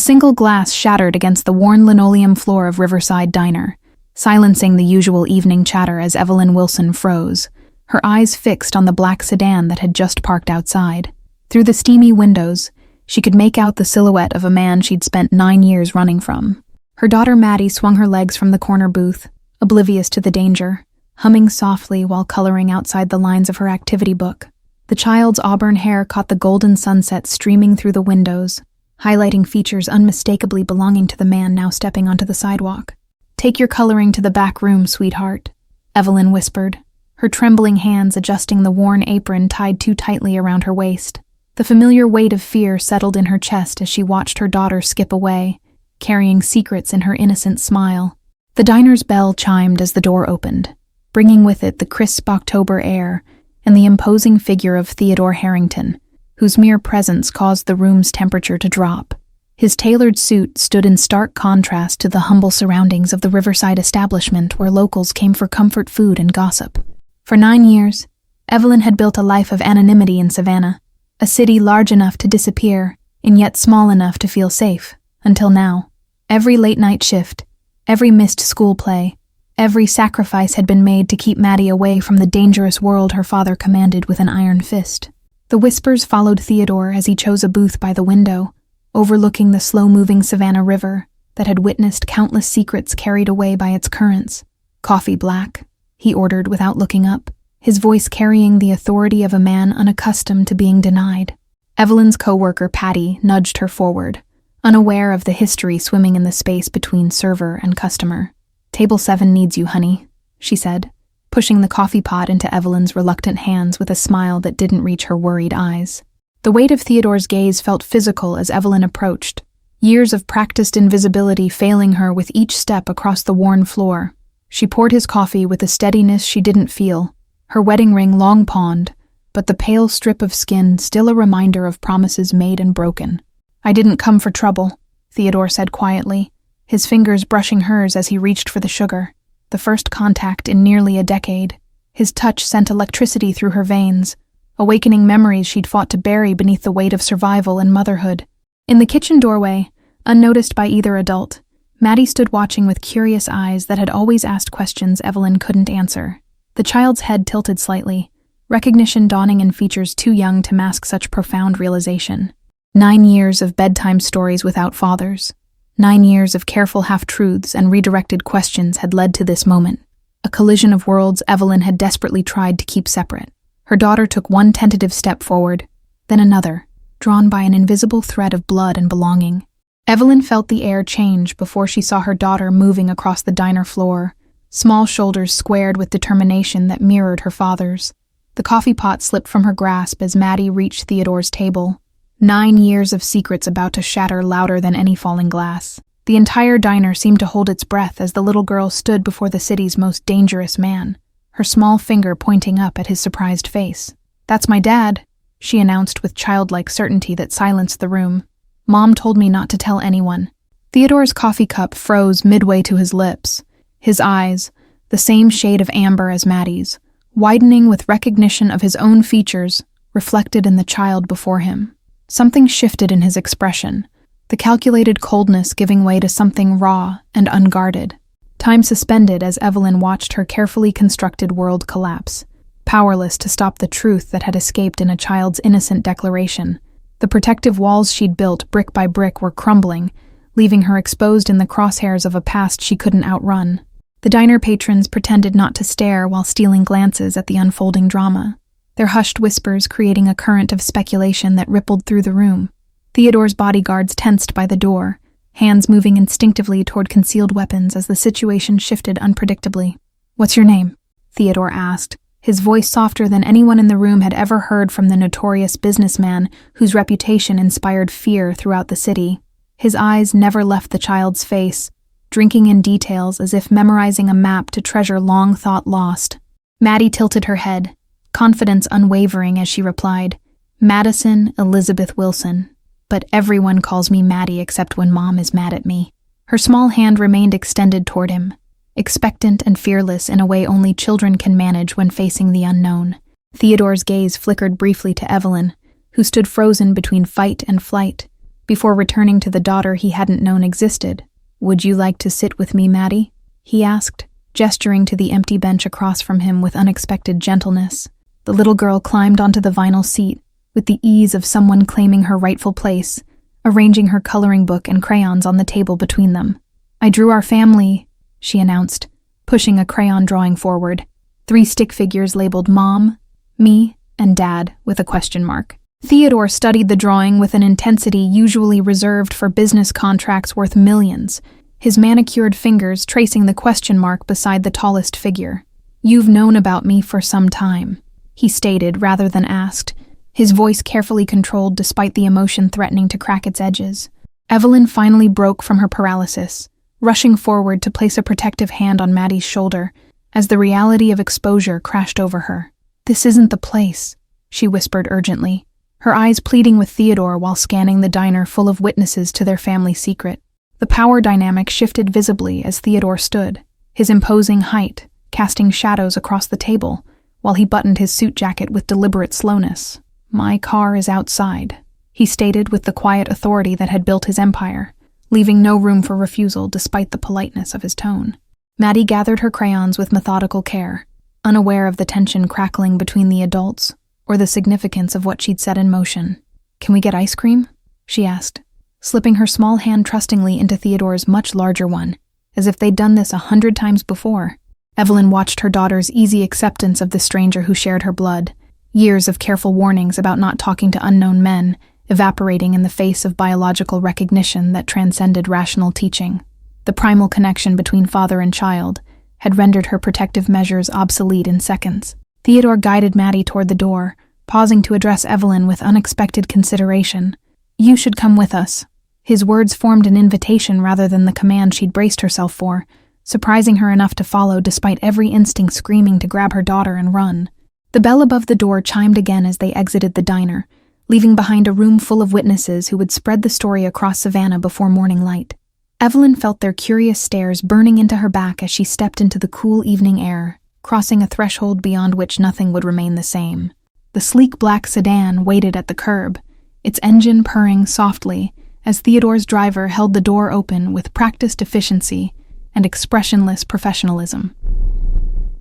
single glass shattered against the worn linoleum floor of Riverside Diner, silencing the usual evening chatter as Evelyn Wilson froze, her eyes fixed on the black sedan that had just parked outside. Through the steamy windows, she could make out the silhouette of a man she'd spent 9 years running from. Her daughter Maddie swung her legs from the corner booth, oblivious to the danger, humming softly while coloring outside the lines of her activity book. The child's auburn hair caught the golden sunset streaming through the windows, highlighting features unmistakably belonging to the man now stepping onto the sidewalk. "Take your coloring to the back room, sweetheart," Evelyn whispered, her trembling hands adjusting the worn apron tied too tightly around her waist. The familiar weight of fear settled in her chest as she watched her daughter skip away, carrying secrets in her innocent smile. The diner's bell chimed as the door opened, bringing with it the crisp October air and the imposing figure of Theodore Harrington, whose mere presence caused the room's temperature to drop. His tailored suit stood in stark contrast to the humble surroundings of the Riverside establishment where locals came for comfort food and gossip. For 9 years, Evelyn had built a life of anonymity in Savannah, a city large enough to disappear and yet small enough to feel safe, until now. Every late-night shift, every missed school play, every sacrifice had been made to keep Maddie away from the dangerous world her father commanded with an iron fist. The whispers followed Theodore as he chose a booth by the window, overlooking the slow-moving Savannah River that had witnessed countless secrets carried away by its currents. "Coffee black," he ordered without looking up, his voice carrying the authority of a man unaccustomed to being denied. Evelyn's co-worker Patty nudged her forward, unaware of the history swimming in the space between server and customer. "Table 7 needs you, honey," she said, pushing the coffee pot into Evelyn's reluctant hands with a smile that didn't reach her worried eyes. The weight of Theodore's gaze felt physical as Evelyn approached, years of practiced invisibility failing her with each step across the worn floor. She poured his coffee with a steadiness she didn't feel, her wedding ring long pawned, but the pale strip of skin still a reminder of promises made and broken. "I didn't come for trouble," Theodore said quietly, his fingers brushing hers as he reached for the sugar. The first contact in nearly a decade. His touch sent electricity through her veins, awakening memories she'd fought to bury beneath the weight of survival and motherhood. In the kitchen doorway, unnoticed by either adult, Maddie stood watching with curious eyes that had always asked questions Evelyn couldn't answer. The child's head tilted slightly, recognition dawning in features too young to mask such profound realization. 9 years of bedtime stories without fathers. 9 years of careful half-truths and redirected questions had led to this moment, a collision of worlds Evelyn had desperately tried to keep separate. Her daughter took one tentative step forward, then another, drawn by an invisible thread of blood and belonging. Evelyn felt the air change before she saw her daughter moving across the diner floor, small shoulders squared with determination that mirrored her father's. The coffee pot slipped from her grasp as Maddie reached Theodore's table. 9 years of secrets about to shatter louder than any falling glass. The entire diner seemed to hold its breath as the little girl stood before the city's most dangerous man, her small finger pointing up at his surprised face. "That's my dad," she announced with childlike certainty that silenced the room. "Mom told me not to tell anyone." Theodore's coffee cup froze midway to his lips, his eyes, the same shade of amber as Maddie's, widening with recognition of his own features reflected in the child before him. Something shifted in his expression, the calculated coldness giving way to something raw and unguarded. Time suspended as Evelyn watched her carefully constructed world collapse, powerless to stop the truth that had escaped in a child's innocent declaration. The protective walls she'd built brick by brick were crumbling, leaving her exposed in the crosshairs of a past she couldn't outrun. The diner patrons pretended not to stare while stealing glances at the unfolding drama, their hushed whispers creating a current of speculation that rippled through the room. Theodore's bodyguards tensed by the door, hands moving instinctively toward concealed weapons as the situation shifted unpredictably. "What's your name?" Theodore asked, his voice softer than anyone in the room had ever heard from the notorious businessman whose reputation inspired fear throughout the city. His eyes never left the child's face, drinking in details as if memorizing a map to treasure long thought lost. Maddie tilted her head, confidence unwavering as she replied, "Madison Elizabeth Wilson, but everyone calls me Maddie except when Mom is mad at me." Her small hand remained extended toward him, expectant and fearless in a way only children can manage when facing the unknown. Theodore's gaze flickered briefly to Evelyn, who stood frozen between fight and flight, before returning to the daughter he hadn't known existed. "Would you like to sit with me, Maddie?" he asked, gesturing to the empty bench across from him with unexpected gentleness. The little girl climbed onto the vinyl seat with the ease of someone claiming her rightful place, arranging her coloring book and crayons on the table between them. "I drew our family," she announced, pushing a crayon drawing forward. 3 stick figures labeled Mom, Me, and Dad with a question mark. Theodore studied the drawing with an intensity usually reserved for business contracts worth millions, his manicured fingers tracing the question mark beside the tallest figure. "You've known about me for some time," he stated rather than asked, his voice carefully controlled despite the emotion threatening to crack its edges. Evelyn finally broke from her paralysis, rushing forward to place a protective hand on Maddie's shoulder as the reality of exposure crashed over her. "This isn't the place," she whispered urgently, her eyes pleading with Theodore while scanning the diner full of witnesses to their family secret. The power dynamic shifted visibly as Theodore stood, his imposing height casting shadows across the table while he buttoned his suit jacket with deliberate slowness. "My car is outside," he stated with the quiet authority that had built his empire, leaving no room for refusal despite the politeness of his tone. Maddie gathered her crayons with methodical care, unaware of the tension crackling between the adults or the significance of what she'd set in motion. "Can we get ice cream?" she asked, slipping her small hand trustingly into Theodore's much larger one, as if they'd done this 100 times before. Evelyn watched her daughter's easy acceptance of the stranger who shared her blood, years of careful warnings about not talking to unknown men evaporating in the face of biological recognition that transcended rational teaching. The primal connection between father and child had rendered her protective measures obsolete in seconds. Theodore guided Maddie toward the door, pausing to address Evelyn with unexpected consideration. "You should come with us." His words formed an invitation rather than the command she'd braced herself for, surprising her enough to follow despite every instinct screaming to grab her daughter and run. The bell above the door chimed again as they exited the diner, leaving behind a room full of witnesses who would spread the story across Savannah before morning light. Evelyn felt their curious stares burning into her back as she stepped into the cool evening air, crossing a threshold beyond which nothing would remain the same. The sleek black sedan waited at the curb, its engine purring softly as Theodore's driver held the door open with practiced efficiency and expressionless professionalism.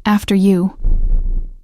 "After you,"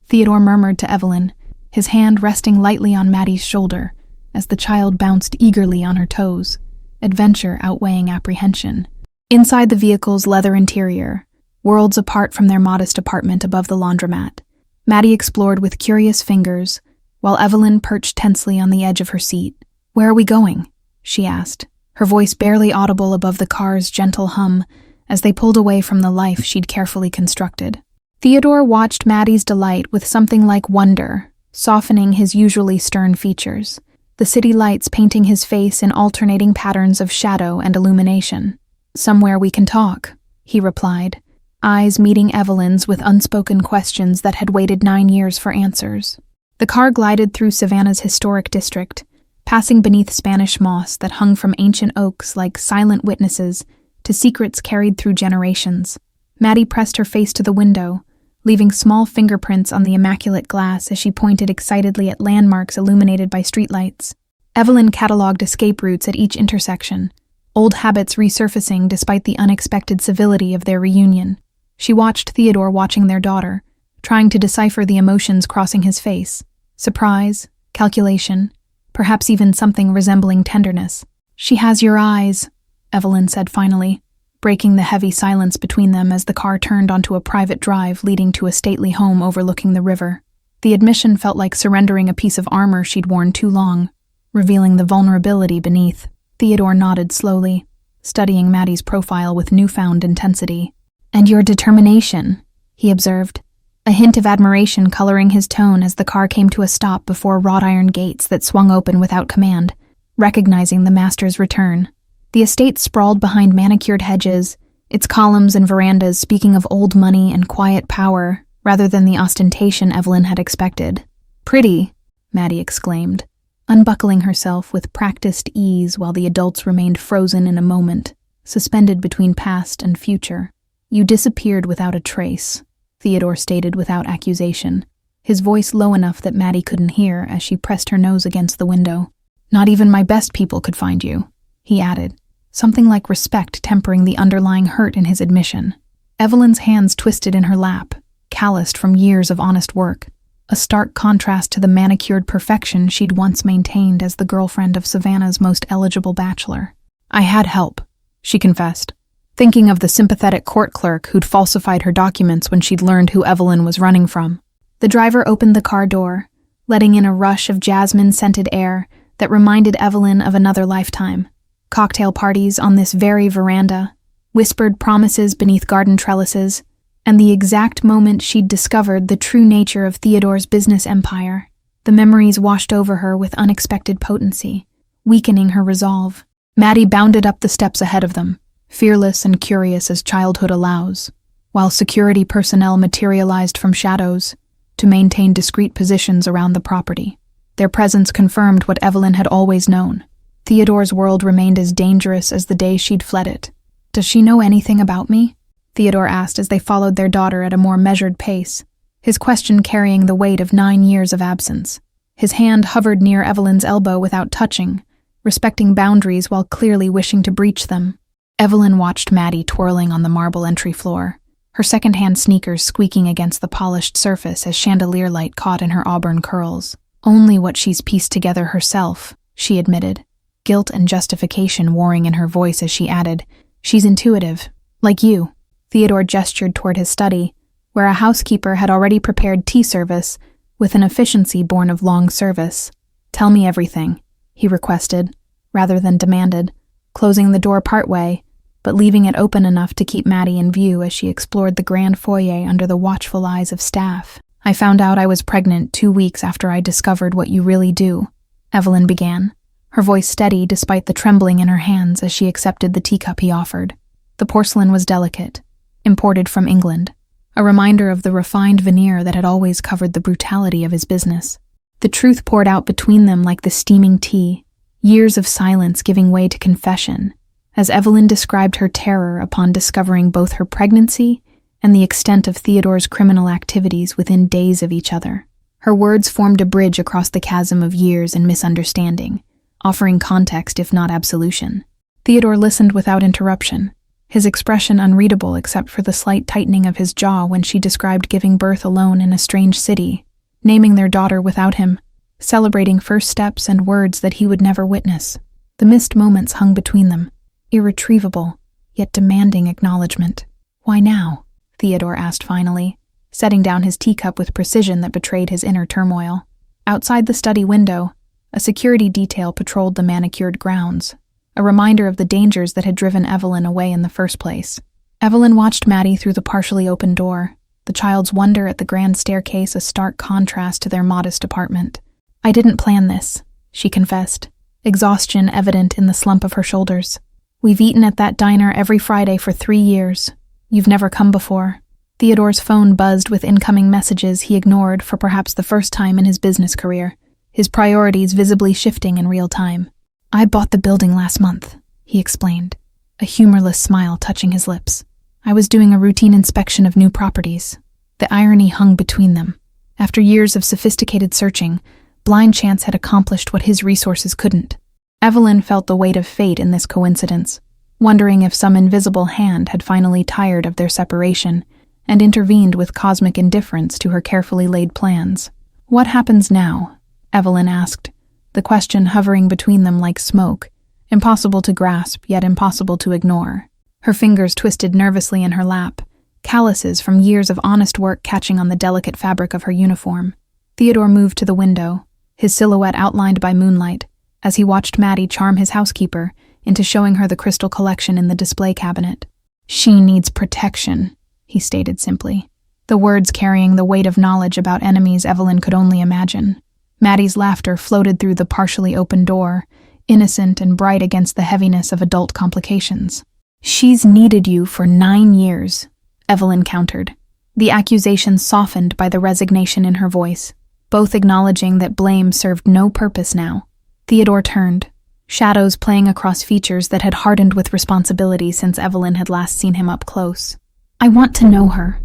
Theodore murmured to Evelyn, his hand resting lightly on Maddie's shoulder as the child bounced eagerly on her toes, adventure outweighing apprehension. Inside the vehicle's leather interior, worlds apart from their modest apartment above the laundromat, Maddie explored with curious fingers, while Evelyn perched tensely on the edge of her seat. "Where are we going?" she asked, her voice barely audible above the car's gentle hum as they pulled away from the life she'd carefully constructed. Theodore watched Maddie's delight with something like wonder, softening his usually stern features, the city lights painting his face in alternating patterns of shadow and illumination. "Somewhere we can talk," he replied, eyes meeting Evelyn's with unspoken questions that had waited 9 years for answers. The car glided through Savannah's historic district, passing beneath Spanish moss that hung from ancient oaks like silent witnesses to secrets carried through generations. Maddie pressed her face to the window, leaving small fingerprints on the immaculate glass as she pointed excitedly at landmarks illuminated by streetlights. Evelyn cataloged escape routes at each intersection, old habits resurfacing despite the unexpected civility of their reunion. She watched Theodore watching their daughter, trying to decipher the emotions crossing his face: surprise, calculation, perhaps even something resembling tenderness. "She has your eyes," Evelyn said finally, breaking the heavy silence between them as the car turned onto a private drive leading to a stately home overlooking the river. The admission felt like surrendering a piece of armor she'd worn too long, revealing the vulnerability beneath. Theodore nodded slowly, studying Maddie's profile with newfound intensity. "And your determination," he observed, a hint of admiration coloring his tone as the car came to a stop before wrought iron gates that swung open without command, recognizing the master's return. The estate sprawled behind manicured hedges, its columns and verandas speaking of old money and quiet power rather than the ostentation Evelyn had expected. "Pretty," Maddie exclaimed, unbuckling herself with practiced ease while the adults remained frozen in a moment, suspended between past and future. "You disappeared without a trace," Theodore stated without accusation, his voice low enough that Maddie couldn't hear as she pressed her nose against the window. Not even my best people could find you, he added, something like respect tempering the underlying hurt in his admission. Evelyn's hands twisted in her lap, calloused from years of honest work, a stark contrast to the manicured perfection she'd once maintained as the girlfriend of Savannah's most eligible bachelor. I had help, she confessed, thinking of the sympathetic court clerk who'd falsified her documents when she'd learned who Evelyn was running from. The driver opened the car door, letting in a rush of jasmine-scented air that reminded Evelyn of another lifetime. Cocktail parties on this very veranda, whispered promises beneath garden trellises, and the exact moment she'd discovered the true nature of Theodore's business empire. The memories washed over her with unexpected potency, weakening her resolve. Maddie bounded up the steps ahead of them, fearless and curious as childhood allows, while security personnel materialized from shadows to maintain discreet positions around the property. Their presence confirmed what Evelyn had always known. Theodore's world remained as dangerous as the day she'd fled it. "Does she know anything about me?" Theodore asked as they followed their daughter at a more measured pace, his question carrying the weight of 9 years of absence. His hand hovered near Evelyn's elbow without touching, respecting boundaries while clearly wishing to breach them. Evelyn watched Maddie twirling on the marble entry floor, her second-hand sneakers squeaking against the polished surface as chandelier light caught in her auburn curls. "Only what she's pieced together herself," she admitted, guilt and justification warring in her voice as she added, "She's intuitive, like you." Theodore gestured toward his study, where a housekeeper had already prepared tea service with an efficiency born of long service. "Tell me everything," he requested, rather than demanded, closing the door partway, but leaving it open enough to keep Maddie in view as she explored the grand foyer under the watchful eyes of staff. "I found out I was pregnant 2 weeks after I discovered what you really do," Evelyn began, her voice steady despite the trembling in her hands as she accepted the teacup he offered. The porcelain was delicate, imported from England, a reminder of the refined veneer that had always covered the brutality of his business. The truth poured out between them like the steaming tea, years of silence giving way to confession, as Evelyn described her terror upon discovering both her pregnancy and the extent of Theodore's criminal activities within days of each other. Her words formed a bridge across the chasm of years and misunderstanding, offering context if not absolution. Theodore listened without interruption, his expression unreadable except for the slight tightening of his jaw when she described giving birth alone in a strange city, naming their daughter without him, celebrating first steps and words that he would never witness. The missed moments hung between them, irretrievable, yet demanding acknowledgement. "Why now?" Theodore asked finally, setting down his teacup with precision that betrayed his inner turmoil. Outside the study window, a security detail patrolled the manicured grounds, a reminder of the dangers that had driven Evelyn away in the first place. Evelyn watched Maddie through the partially open door, the child's wonder at the grand staircase a stark contrast to their modest apartment. "I didn't plan this," she confessed, exhaustion evident in the slump of her shoulders. "We've eaten at that diner every Friday for 3 years. You've never come before." Theodore's phone buzzed with incoming messages he ignored for perhaps the first time in his business career, his priorities visibly shifting in real time. "I bought the building last month," he explained, a humorless smile touching his lips. "I was doing a routine inspection of new properties." The irony hung between them. After years of sophisticated searching, blind chance had accomplished what his resources couldn't. Evelyn felt the weight of fate in this coincidence, wondering if some invisible hand had finally tired of their separation and intervened with cosmic indifference to her carefully laid plans. "What happens now?" Evelyn asked, the question hovering between them like smoke, impossible to grasp yet impossible to ignore. Her fingers twisted nervously in her lap, calluses from years of honest work catching on the delicate fabric of her uniform. Theodore moved to the window, his silhouette outlined by moonlight, as he watched Maddie charm his housekeeper into showing her the crystal collection in the display cabinet. "She needs protection," he stated simply, the words carrying the weight of knowledge about enemies Evelyn could only imagine. Maddie's laughter floated through the partially open door, innocent and bright against the heaviness of adult complications. "She's needed you for 9 years, Evelyn countered, the accusation softened by the resignation in her voice, both acknowledging that blame served no purpose now. Theodore turned, shadows playing across features that had hardened with responsibility since Evelyn had last seen him up close. "I want to know her,"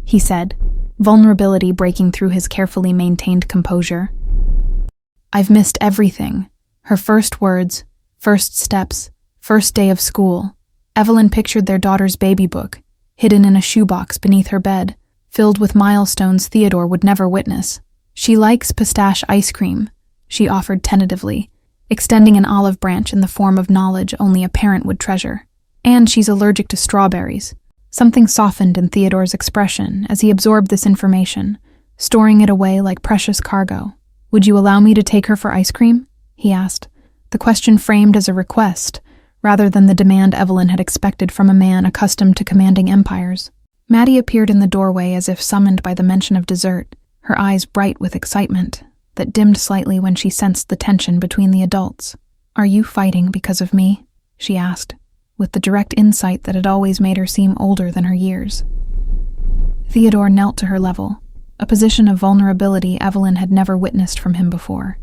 he said, vulnerability breaking through his carefully maintained composure. "I've missed everything," Her first words, first steps, first day of school. Evelyn pictured their daughter's baby book, hidden in a shoebox beneath her bed, filled with milestones Theodore would never witness. "She likes pistache ice cream," she offered tentatively, extending an olive branch in the form of knowledge only a parent would treasure. "And she's allergic to strawberries." Something softened in Theodore's expression as he absorbed this information, storing it away like precious cargo. "Would you allow me to take her for ice cream?" he asked, the question framed as a request, rather than the demand Evelyn had expected from a man accustomed to commanding empires. Maddie appeared in the doorway as if summoned by the mention of dessert, her eyes bright with excitement, that dimmed slightly when she sensed the tension between the adults. "Are you fighting because of me?" she asked, with the direct insight that had always made her seem older than her years. Theodore knelt to her level, a position of vulnerability Evelyn had never witnessed from him before.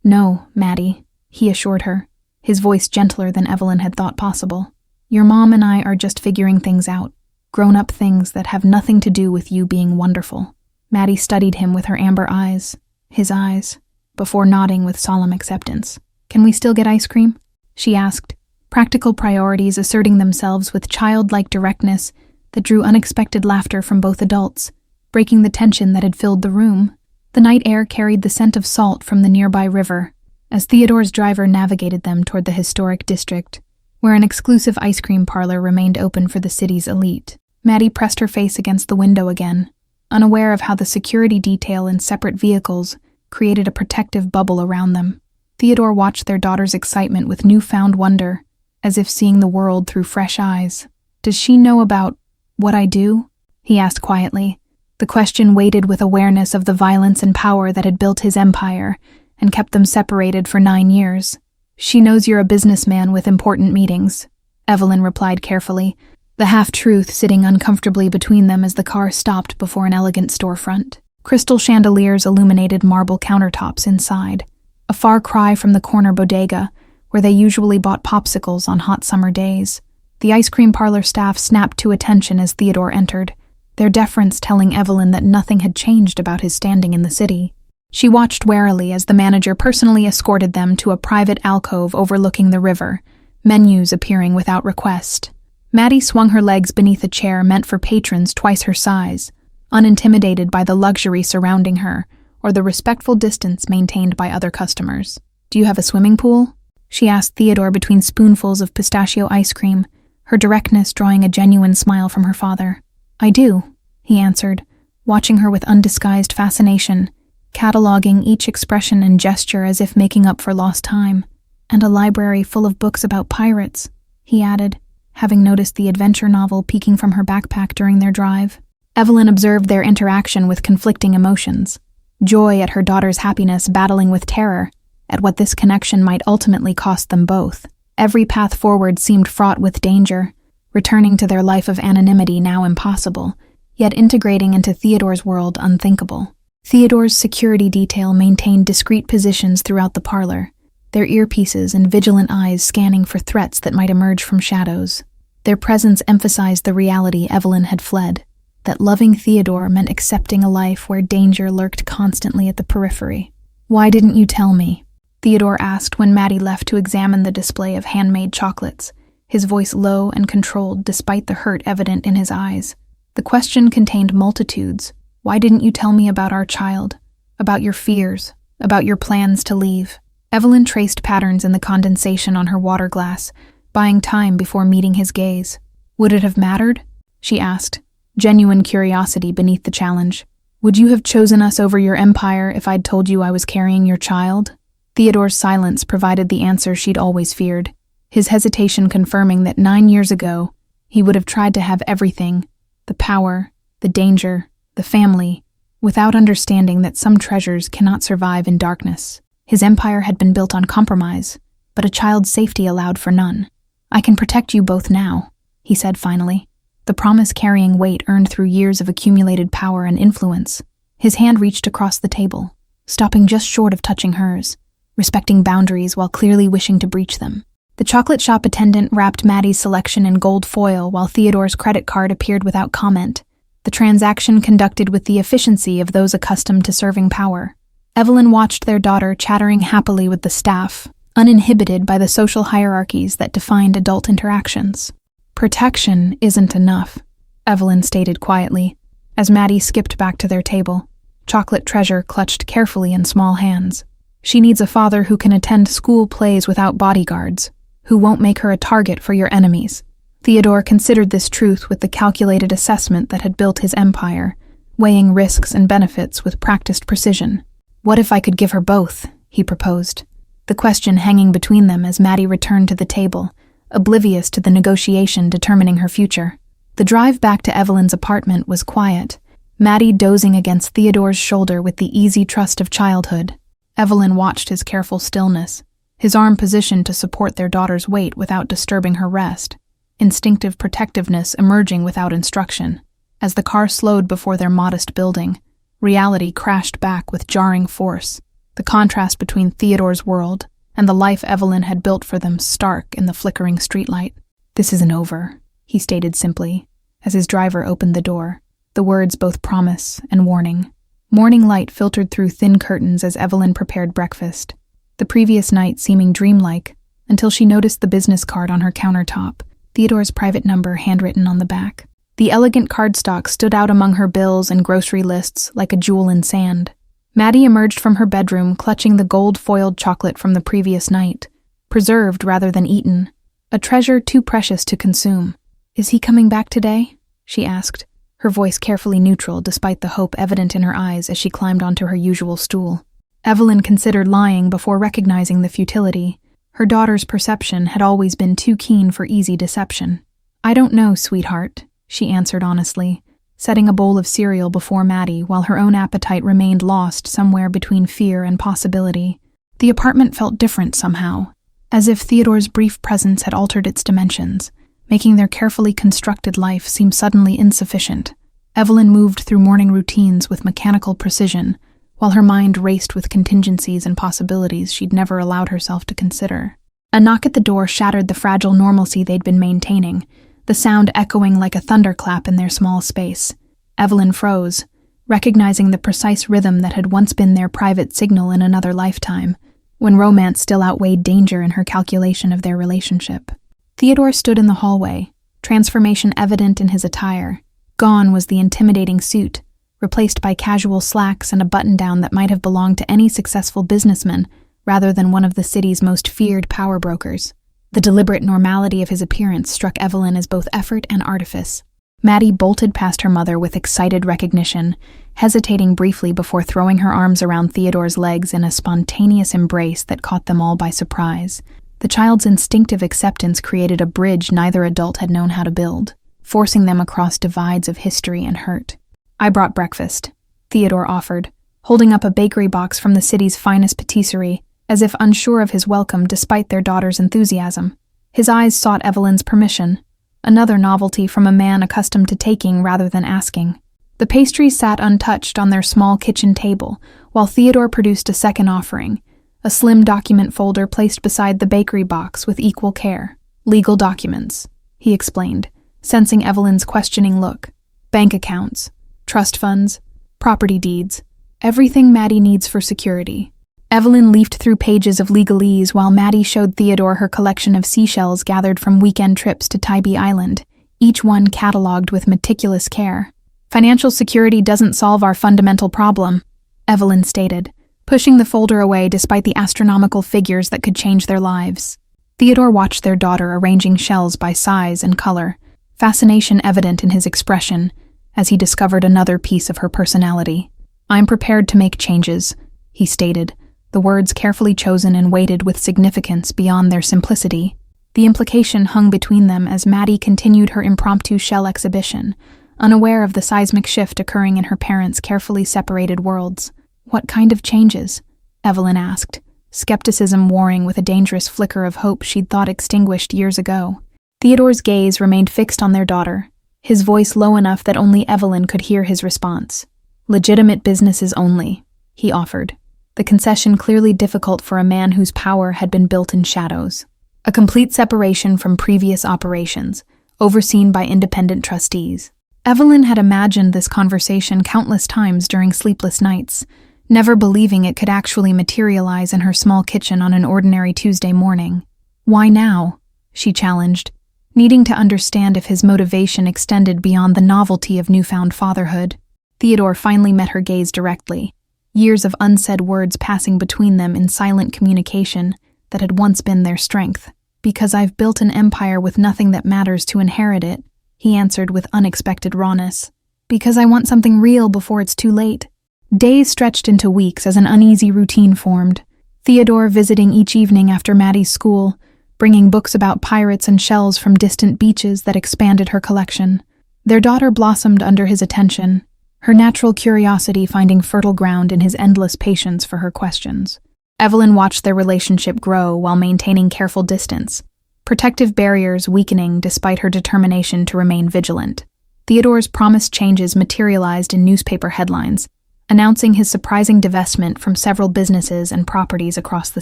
"No, Maddie," he assured her, his voice gentler than Evelyn had thought possible. "Your mom and I are just figuring things out, grown-up things that have nothing to do with you being wonderful." Maddie studied him with her amber eyes, his eyes, before nodding with solemn acceptance. "Can we still get ice cream?" she asked, practical priorities asserting themselves with childlike directness that drew unexpected laughter from both adults, breaking the tension that had filled the room. The night air carried the scent of salt from the nearby river, as Theodore's driver navigated them toward the historic district, where an exclusive ice cream parlor remained open for the city's elite. Maddie pressed her face against the window again, unaware of how the security detail in separate vehicles created a protective bubble around them. Theodore watched their daughter's excitement with newfound wonder, as if seeing the world through fresh eyes. "Does she know about what I do?" he asked quietly, the question weighted with awareness of the violence and power that had built his empire and kept them separated for 9 years. "She knows you're a businessman with important meetings," Evelyn replied carefully, the half-truth sitting uncomfortably between them as the car stopped before an elegant storefront. Crystal chandeliers illuminated marble countertops inside, a far cry from the corner bodega, where they usually bought popsicles on hot summer days. The ice cream parlor staff snapped to attention as Theodore entered, their deference telling Evelyn that nothing had changed about his standing in the city. She watched warily as the manager personally escorted them to a private alcove overlooking the river, menus appearing without request. Maddie swung her legs beneath a chair meant for patrons twice her size, unintimidated by the luxury surrounding her or the respectful distance maintained by other customers. "Do you have a swimming pool?" she asked Theodore between spoonfuls of pistachio ice cream, her directness drawing a genuine smile from her father. "I do," he answered, watching her with undisguised fascination, cataloging each expression and gesture as if making up for lost time. "And a library full of books about pirates," he added, having noticed the adventure novel peeking from her backpack during their drive. Evelyn observed their interaction with conflicting emotions, joy at her daughter's happiness battling with terror at what this connection might ultimately cost them both. Every path forward seemed fraught with danger, returning to their life of anonymity now impossible, yet integrating into Theodore's world unthinkable. Theodore's security detail maintained discreet positions throughout the parlor, their earpieces and vigilant eyes scanning for threats that might emerge from shadows. Their presence emphasized the reality Evelyn had fled, that loving Theodore meant accepting a life where danger lurked constantly at the periphery. "Why didn't you tell me?" Theodore asked when Maddie left to examine the display of handmade chocolates, his voice low and controlled despite the hurt evident in his eyes. The question contained multitudes. "Why didn't you tell me about our child? About your fears? About your plans to leave?" Evelyn traced patterns in the condensation on her water glass, buying time before meeting his gaze. "Would it have mattered?" she asked, genuine curiosity beneath the challenge. "Would you have chosen us over your empire if I'd told you I was carrying your child?" Theodore's silence provided the answer she'd always feared, his hesitation confirming that 9 years ago, he would have tried to have everything, the power, the danger, the family, without understanding that some treasures cannot survive in darkness. His empire had been built on compromise, but a child's safety allowed for none. "I can protect you both now," he said finally, the promise carrying weight earned through years of accumulated power and influence. His hand reached across the table, stopping just short of touching hers, respecting boundaries while clearly wishing to breach them. The chocolate shop attendant wrapped Maddie's selection in gold foil while Theodore's credit card appeared without comment, the transaction conducted with the efficiency of those accustomed to serving power. Evelyn watched their daughter chattering happily with the staff, uninhibited by the social hierarchies that defined adult interactions. "Protection isn't enough," Evelyn stated quietly, as Maddie skipped back to their table, chocolate treasure clutched carefully in small hands. "She needs a father who can attend school plays without bodyguards, who won't make her a target for your enemies." Theodore considered this truth with the calculated assessment that had built his empire, weighing risks and benefits with practiced precision. "What if I could give her both?" he proposed, the question hanging between them as Maddie returned to the table, oblivious to the negotiation determining her future. The drive back to Evelyn's apartment was quiet, Maddie dozing against Theodore's shoulder with the easy trust of childhood. Evelyn watched his careful stillness, his arm positioned to support their daughter's weight without disturbing her rest, instinctive protectiveness emerging without instruction. As the car slowed before their modest building, reality crashed back with jarring force, the contrast between Theodore's world and the life Evelyn had built for them stark in the flickering streetlight. "This isn't over," he stated simply, as his driver opened the door, the words both promise and warning. Morning light filtered through thin curtains as Evelyn prepared breakfast, the previous night seeming dreamlike, until she noticed the business card on her countertop, Theodore's private number handwritten on the back. The elegant cardstock stood out among her bills and grocery lists like a jewel in sand. Maddie emerged from her bedroom clutching the gold-foiled chocolate from the previous night, preserved rather than eaten, a treasure too precious to consume. "Is he coming back today?" she asked, her voice carefully neutral despite the hope evident in her eyes as she climbed onto her usual stool. Evelyn considered lying before recognizing the futility. Her daughter's perception had always been too keen for easy deception. "I don't know, sweetheart," she answered honestly, setting a bowl of cereal before Maddie while her own appetite remained lost somewhere between fear and possibility. The apartment felt different somehow, as if Theodore's brief presence had altered its dimensions, making their carefully constructed life seem suddenly insufficient. Evelyn moved through morning routines with mechanical precision, while her mind raced with contingencies and possibilities she'd never allowed herself to consider. A knock at the door shattered the fragile normalcy they'd been maintaining, the sound echoing like a thunderclap in their small space. Evelyn froze, recognizing the precise rhythm that had once been their private signal in another lifetime, when romance still outweighed danger in her calculation of their relationship. Theodore stood in the hallway, transformation evident in his attire. Gone was the intimidating suit, replaced by casual slacks and a button-down that might have belonged to any successful businessman rather than one of the city's most feared power brokers. The deliberate normality of his appearance struck Evelyn as both effort and artifice. Maddie bolted past her mother with excited recognition, hesitating briefly before throwing her arms around Theodore's legs in a spontaneous embrace that caught them all by surprise. The child's instinctive acceptance created a bridge neither adult had known how to build, forcing them across divides of history and hurt. "I brought breakfast," Theodore offered, holding up a bakery box from the city's finest patisserie, as if unsure of his welcome despite their daughter's enthusiasm. His eyes sought Evelyn's permission, another novelty from a man accustomed to taking rather than asking. The pastries sat untouched on their small kitchen table, while Theodore produced a second offering, a slim document folder placed beside the bakery box with equal care. "Legal documents," he explained, sensing Evelyn's questioning look. "Bank accounts, trust funds, property deeds, everything Maddie needs for security." Evelyn leafed through pages of legalese while Maddie showed Theodore her collection of seashells gathered from weekend trips to Tybee Island, each one catalogued with meticulous care. "Financial security doesn't solve our fundamental problem," Evelyn stated, pushing the folder away despite the astronomical figures that could change their lives. Theodore watched their daughter arranging shells by size and color, fascination evident in his expression as he discovered another piece of her personality. "I'm prepared to make changes," he stated, the words carefully chosen and weighted with significance beyond their simplicity. The implication hung between them as Maddie continued her impromptu shell exhibition, unaware of the seismic shift occurring in her parents' carefully separated worlds. "What kind of changes?" Evelyn asked, skepticism warring with a dangerous flicker of hope she'd thought extinguished years ago. Theodore's gaze remained fixed on their daughter, his voice low enough that only Evelyn could hear his response. "Legitimate businesses only," he offered, the concession clearly difficult for a man whose power had been built in shadows. A complete separation from previous operations, overseen by independent trustees. Evelyn had imagined this conversation countless times during sleepless nights, never believing it could actually materialize in her small kitchen on an ordinary Tuesday morning. "Why now?" she challenged, needing to understand if his motivation extended beyond the novelty of newfound fatherhood. Theodore finally met her gaze directly, years of unsaid words passing between them in silent communication that had once been their strength. "Because I've built an empire with nothing that matters to inherit it," he answered with unexpected rawness. "Because I want something real before it's too late." Days stretched into weeks as an uneasy routine formed, Theodore visiting each evening after Maddie's school, bringing books about pirates and shells from distant beaches that expanded her collection. Their daughter blossomed under his attention, her natural curiosity finding fertile ground in his endless patience for her questions. Evelyn watched their relationship grow while maintaining careful distance, protective barriers weakening despite her determination to remain vigilant. Theodore's promised changes materialized in newspaper headlines, announcing his surprising divestment from several businesses and properties across the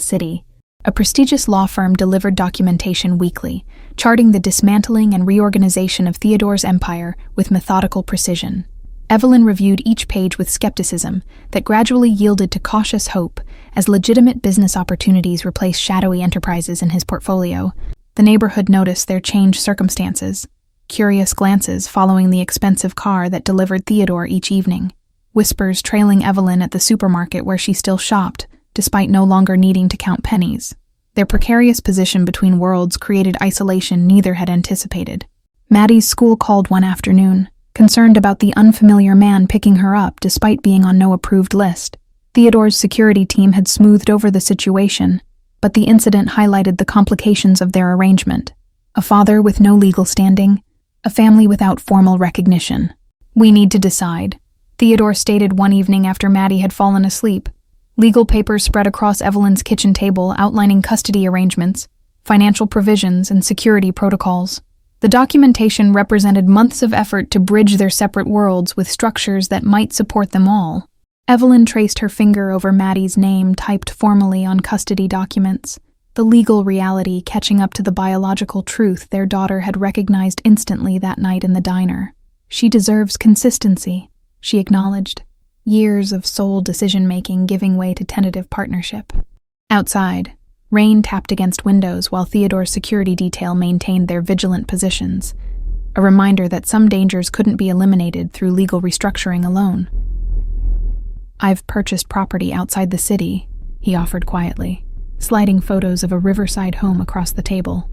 city. A prestigious law firm delivered documentation weekly, charting the dismantling and reorganization of Theodore's empire with methodical precision. Evelyn reviewed each page with skepticism that gradually yielded to cautious hope as legitimate business opportunities replaced shadowy enterprises in his portfolio. The neighborhood noticed their changed circumstances, curious glances following the expensive car that delivered Theodore each evening, whispers trailing Evelyn at the supermarket where she still shopped, despite no longer needing to count pennies. Their precarious position between worlds created isolation neither had anticipated. Maddie's school called one afternoon, concerned about the unfamiliar man picking her up despite being on no approved list. Theodore's security team had smoothed over the situation, but the incident highlighted the complications of their arrangement. A father with no legal standing, a family without formal recognition. "We need to decide," Theodore stated one evening after Maddie had fallen asleep. Legal papers spread across Evelyn's kitchen table outlining custody arrangements, financial provisions, and security protocols. The documentation represented months of effort to bridge their separate worlds with structures that might support them all. Evelyn traced her finger over Maddie's name typed formally on custody documents, the legal reality catching up to the biological truth their daughter had recognized instantly that night in the diner. "She deserves consistency," she acknowledged, years of sole decision-making giving way to tentative partnership. Outside, rain tapped against windows while Theodore's security detail maintained their vigilant positions, a reminder that some dangers couldn't be eliminated through legal restructuring alone. "I've purchased property outside the city," he offered quietly, sliding photos of a riverside home across the table.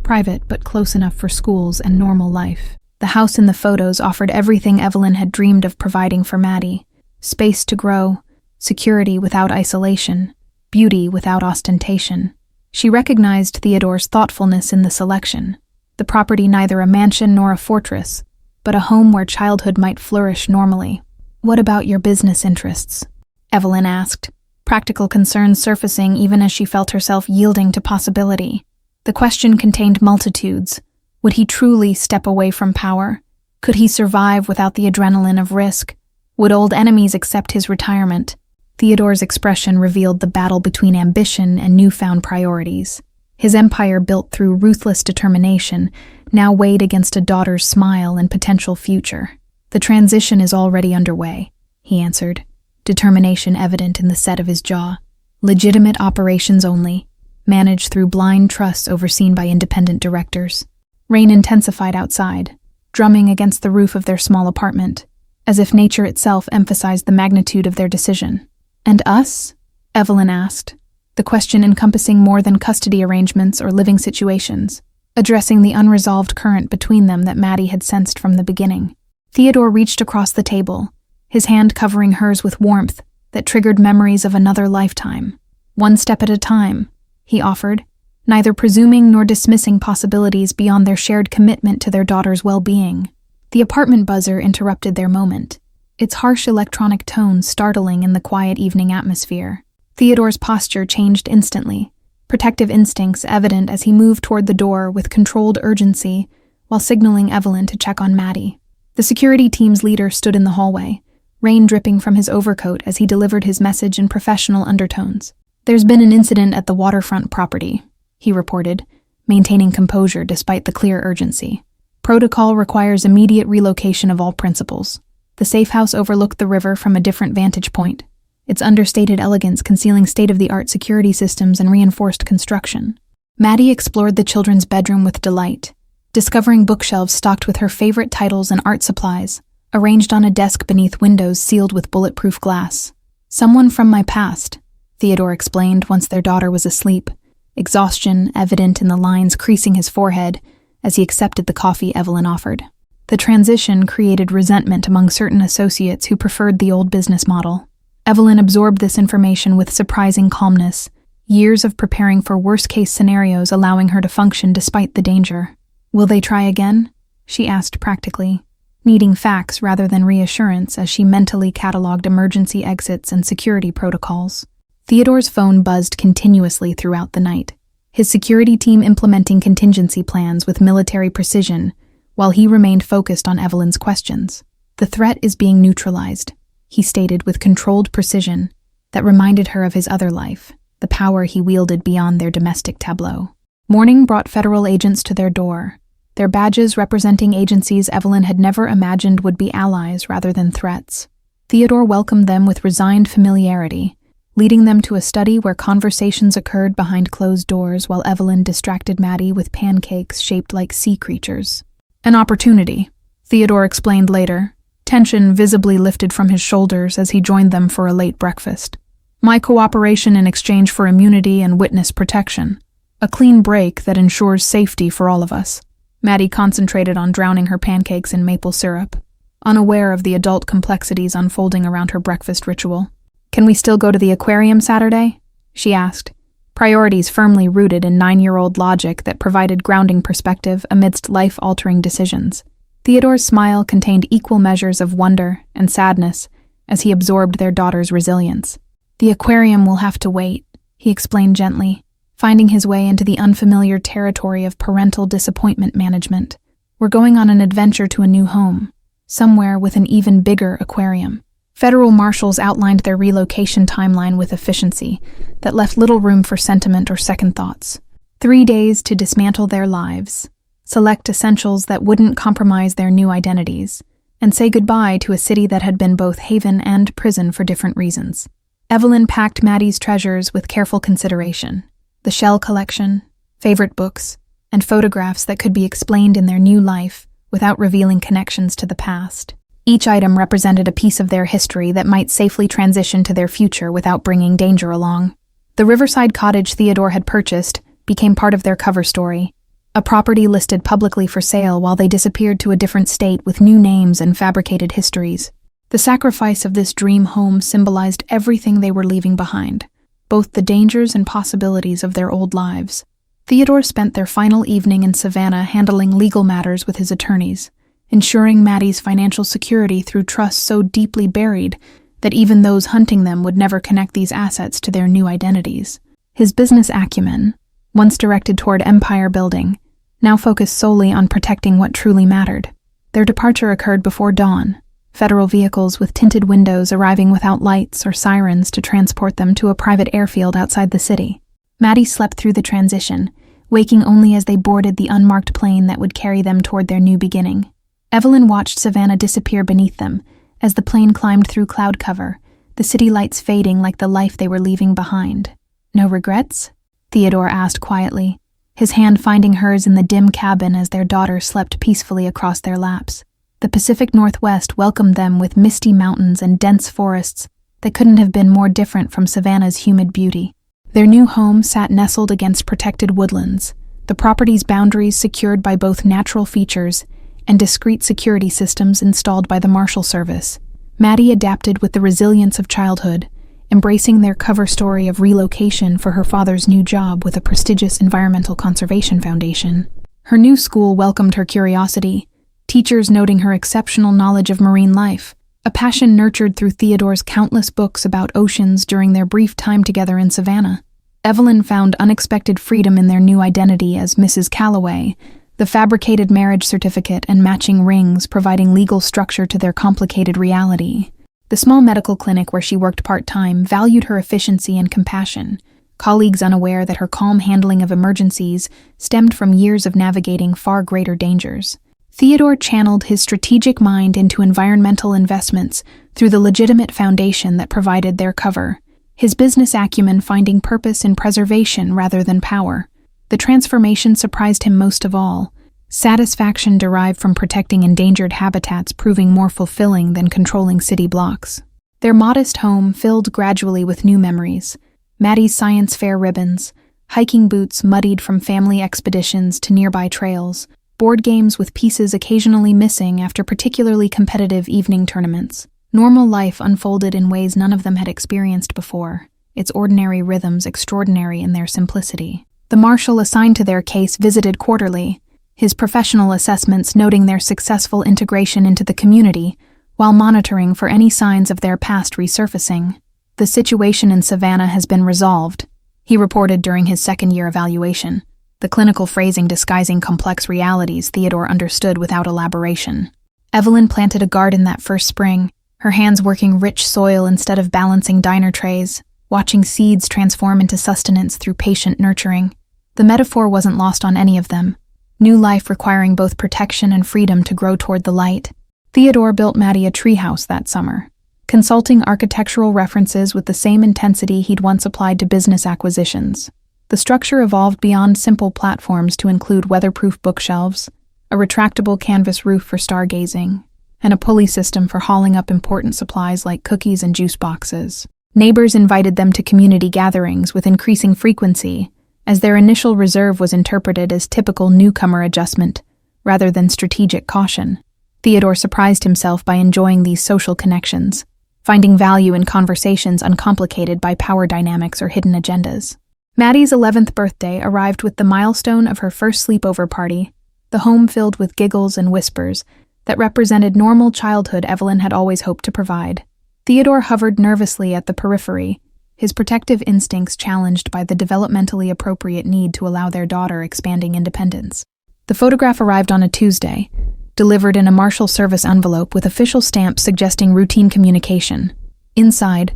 Private but close enough for schools and normal life. The house in the photos offered everything Evelyn had dreamed of providing for Maddie: space to grow, security without isolation, beauty without ostentation. She recognized Theodore's thoughtfulness in the selection. The property neither a mansion nor a fortress, but a home where childhood might flourish normally. "What about your business interests?" Evelyn asked, practical concerns surfacing even as she felt herself yielding to possibility. The question contained multitudes. Would he truly step away from power? Could he survive without the adrenaline of risk? Would old enemies accept his retirement? Theodore's expression revealed the battle between ambition and newfound priorities. His empire built through ruthless determination, now weighed against a daughter's smile and potential future. "The transition is already underway," he answered, determination evident in the set of his jaw. "Legitimate operations only, managed through blind trusts overseen by independent directors." Rain intensified outside, drumming against the roof of their small apartment, as if nature itself emphasized the magnitude of their decision. "And us?" Evelyn asked, the question encompassing more than custody arrangements or living situations, addressing the unresolved current between them that Maddie had sensed from the beginning. Theodore reached across the table, his hand covering hers with warmth that triggered memories of another lifetime. "One step at a time," he offered, neither presuming nor dismissing possibilities beyond their shared commitment to their daughter's well-being. The apartment buzzer interrupted their moment, its harsh electronic tone startling in the quiet evening atmosphere. Theodore's posture changed instantly, protective instincts evident as he moved toward the door with controlled urgency while signaling Evelyn to check on Maddie. The security team's leader stood in the hallway, rain dripping from his overcoat as he delivered his message in professional undertones. "There's been an incident at the waterfront property," he reported, maintaining composure despite the clear urgency. "Protocol requires immediate relocation of all principals. The safe house overlooked the river from a different vantage point. its understated elegance concealing state-of-the-art security systems and reinforced construction. Maddie explored the children's bedroom with delight, discovering bookshelves stocked with her favorite titles and art supplies, arranged on a desk beneath windows sealed with bulletproof glass. "Someone from my past," Theodore explained once their daughter was asleep, exhaustion evident in the lines creasing his forehead as he accepted the coffee Evelyn offered. The transition created resentment among certain associates who preferred the old business model. Evelyn absorbed this information with surprising calmness, years of preparing for worst-case scenarios allowing her to function despite the danger. "Will they try again?" she asked practically, needing facts rather than reassurance as she mentally cataloged emergency exits and security protocols. Theodore's phone buzzed continuously throughout the night, his security team implementing contingency plans with military precision, while he remained focused on Evelyn's questions. "The threat is being neutralized," he stated with controlled precision that reminded her of his other life, the power he wielded beyond their domestic tableau. Morning brought federal agents to their door, their badges representing agencies Evelyn had never imagined would be allies rather than threats. Theodore welcomed them with resigned familiarity, leading them to a study where conversations occurred behind closed doors while Evelyn distracted Maddie with pancakes shaped like sea creatures. "An opportunity," Theodore explained later, tension visibly lifted from his shoulders as he joined them for a late breakfast. "My cooperation in exchange for immunity and witness protection. A clean break that ensures safety for all of us." Maddie concentrated on drowning her pancakes in maple syrup, unaware of the adult complexities unfolding around her breakfast ritual. "Can we still go to the aquarium Saturday?" she asked, priorities firmly rooted in 9-year-old logic that provided grounding perspective amidst life-altering decisions. Theodore's smile contained equal measures of wonder and sadness as he absorbed their daughter's resilience. "The aquarium will have to wait," he explained gently, finding his way into the unfamiliar territory of parental disappointment management. "We're going on an adventure to a new home, somewhere with an even bigger aquarium." Federal marshals outlined their relocation timeline with efficiency that left little room for sentiment or second thoughts. 3 days to dismantle their lives, select essentials that wouldn't compromise their new identities, and say goodbye to a city that had been both haven and prison for different reasons. Evelyn packed Maddie's treasures with careful consideration. The shell collection, favorite books, and photographs that could be explained in their new life without revealing connections to the past. Each item represented a piece of their history that might safely transition to their future without bringing danger along. The riverside cottage Theodore had purchased became part of their cover story, a property listed publicly for sale while they disappeared to a different state with new names and fabricated histories. The sacrifice of this dream home symbolized everything they were leaving behind, both the dangers and possibilities of their old lives. Theodore spent their final evening in Savannah handling legal matters with his attorneys, ensuring Maddie's financial security through trusts so deeply buried that even those hunting them would never connect these assets to their new identities. His business acumen, once directed toward empire building, now focused solely on protecting what truly mattered. Their departure occurred before dawn, federal vehicles with tinted windows arriving without lights or sirens to transport them to a private airfield outside the city. Maddie slept through the transition, waking only as they boarded the unmarked plane that would carry them toward their new beginning. Evelyn watched Savannah disappear beneath them as the plane climbed through cloud cover, the city lights fading like the life they were leaving behind. "No regrets?" Theodore asked quietly, his hand finding hers in the dim cabin as their daughter slept peacefully across their laps. The Pacific Northwest welcomed them with misty mountains and dense forests that couldn't have been more different from Savannah's humid beauty. Their new home sat nestled against protected woodlands, the property's boundaries secured by both natural features and discreet security systems installed by the Marshal Service. Maddie adapted with the resilience of childhood, embracing their cover story of relocation for her father's new job with a prestigious environmental conservation foundation. Her new school welcomed her curiosity, teachers noting her exceptional knowledge of marine life, a passion nurtured through Theodore's countless books about oceans during their brief time together in Savannah. Evelyn found unexpected freedom in their new identity as Mrs. Calloway, the fabricated marriage certificate and matching rings providing legal structure to their complicated reality. The small medical clinic where she worked part-time valued her efficiency and compassion, colleagues unaware that her calm handling of emergencies stemmed from years of navigating far greater dangers. Theodore channeled his strategic mind into environmental investments through the legitimate foundation that provided their cover, his business acumen finding purpose in preservation rather than power. The transformation surprised him most of all, satisfaction derived from protecting endangered habitats proving more fulfilling than controlling city blocks. Their modest home filled gradually with new memories: Maddie's science fair ribbons, hiking boots muddied from family expeditions to nearby trails, board games with pieces occasionally missing after particularly competitive evening tournaments. Normal life unfolded in ways none of them had experienced before, its ordinary rhythms extraordinary in their simplicity. The marshal assigned to their case visited quarterly, his professional assessments noting their successful integration into the community, while monitoring for any signs of their past resurfacing. "The situation in Savannah has been resolved," he reported during his second-year evaluation, the clinical phrasing disguising complex realities Theodore understood without elaboration. Evelyn planted a garden that first spring, her hands working rich soil instead of balancing diner trays, watching seeds transform into sustenance through patient nurturing. The metaphor wasn't lost on any of them. New life requiring both protection and freedom to grow toward the light. Theodore built Maddie a treehouse that summer, consulting architectural references with the same intensity he'd once applied to business acquisitions. The structure evolved beyond simple platforms to include weatherproof bookshelves, a retractable canvas roof for stargazing, and a pulley system for hauling up important supplies like cookies and juice boxes. Neighbors invited them to community gatherings with increasing frequency, as their initial reserve was interpreted as typical newcomer adjustment, rather than strategic caution. Theodore surprised himself by enjoying these social connections, finding value in conversations uncomplicated by power dynamics or hidden agendas. Maddie's 11th birthday arrived with the milestone of her first sleepover party, the home filled with giggles and whispers that represented normal childhood Evelyn had always hoped to provide. Theodore hovered nervously at the periphery, his protective instincts challenged by the developmentally appropriate need to allow their daughter expanding independence. The photograph arrived on a Tuesday, delivered in a Marshal Service envelope with official stamps suggesting routine communication. Inside,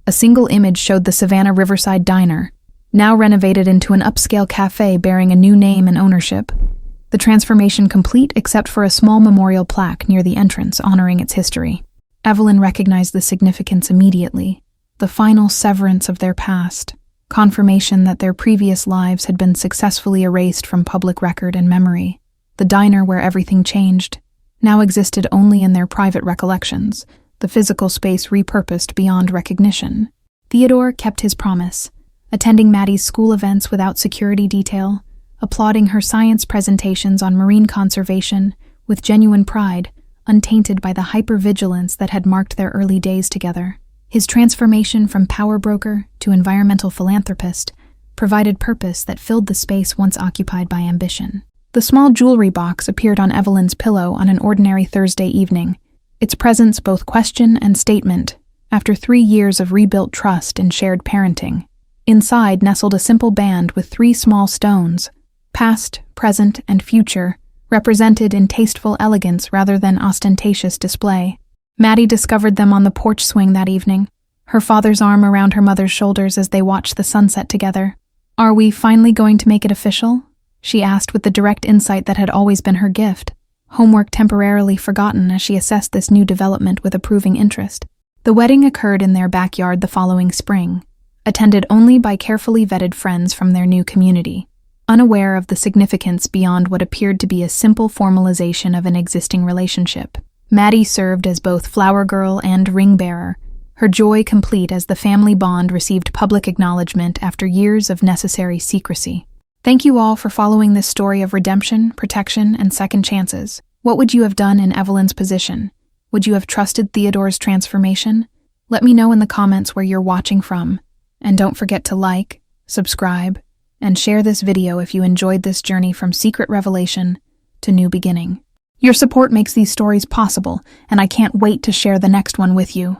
a single image showed the Savannah Riverside Diner, now renovated into an upscale cafe bearing a new name and ownership. The transformation complete except for a small memorial plaque near the entrance honoring its history. Evelyn recognized the significance immediately. The final severance of their past, confirmation that their previous lives had been successfully erased from public record and memory. The diner where everything changed now existed only in their private recollections, the physical space repurposed beyond recognition. Theodore kept his promise, attending Maddie's school events without security detail, applauding her science presentations on marine conservation with genuine pride, untainted by the hypervigilance that had marked their early days together. His transformation from power broker to environmental philanthropist provided purpose that filled the space once occupied by ambition. The small jewelry box appeared on Evelyn's pillow on an ordinary Thursday evening, its presence both question and statement, after 3 years of rebuilt trust and shared parenting. Inside nestled a simple band with 3 small stones, past, present, and future, represented in tasteful elegance rather than ostentatious display. Maddie discovered them on the porch swing that evening, her father's arm around her mother's shoulders as they watched the sunset together. "Are we finally going to make it official?" she asked with the direct insight that had always been her gift, homework temporarily forgotten as she assessed this new development with approving interest. The wedding occurred in their backyard the following spring, attended only by carefully vetted friends from their new community, unaware of the significance beyond what appeared to be a simple formalization of an existing relationship. Maddie served as both flower girl and ring bearer, her joy complete as the family bond received public acknowledgement after years of necessary secrecy. Thank you all for following this story of redemption, protection, and second chances. What would you have done in Evelyn's position? Would you have trusted Theodore's transformation? Let me know in the comments where you're watching from. And don't forget to like, subscribe, and share this video if you enjoyed this journey from secret revelation to new beginning. Your support makes these stories possible, and I can't wait to share the next one with you.